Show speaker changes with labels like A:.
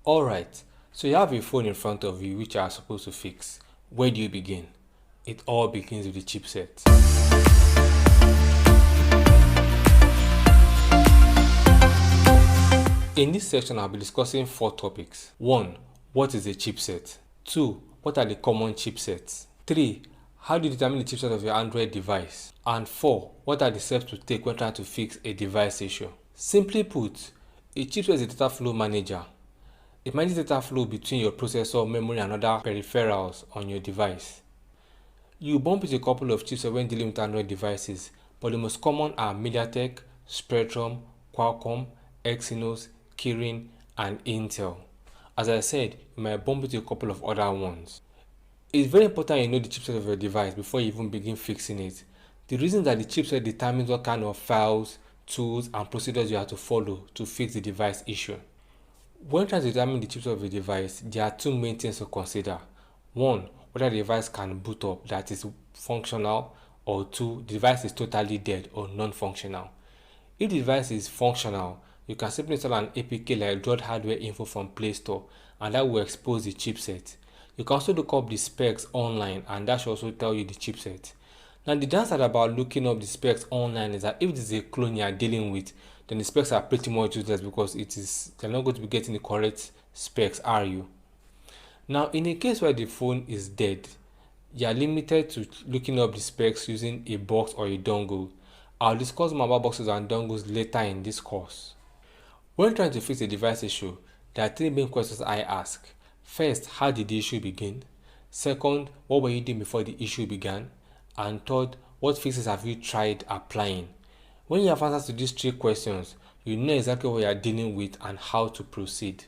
A: Alright, so you have a phone in front of you which you are supposed to fix. Where do you begin? It all begins with the chipset. In this section, I'll be discussing 4 topics. 1. What is a chipset? 2. What are the common chipsets? 3. How do you determine the chipset of your Android device? And 4. What are the steps to take when trying to fix a device issue? Simply put, a chipset is a data flow manager. It manages data flow between your processor, memory, and other peripherals on your device. You bump into a couple of chipsets when dealing with Android devices, but the most common are MediaTek, Spectrum, Qualcomm, Exynos, Kirin, and Intel. As I said, you might bump into a couple of other ones. It's very important you know the chipset of your device before you even begin fixing it. The reason that the chipset determines what kind of files, tools, and procedures you have to follow to fix the device issue. When trying to determine the chipset of a device, there are 2 main things to consider. 1. Whether the device can boot up, that is functional, or 2. The device is totally dead or non-functional. If the device is functional, you can simply install an APK like Droid Hardware Info from Play Store, and that will expose the chipset. You can also look up the specs online, and that should also tell you the chipset. Now, the downside about looking up the specs online is that if it is a clone you are dealing with, then the specs are pretty much useless because you're not going to be getting the correct specs, are you? Now, in a case where the phone is dead, you are limited to looking up the specs using a box or a dongle. I'll discuss more about boxes and dongles later in this course. When trying to fix a device issue, there are 3 main questions I ask. First, how did the issue begin? Second, what were you doing before the issue began? And third, what fixes have you tried applying? When you have answers to these 3 questions, you know exactly what you are dealing with and how to proceed.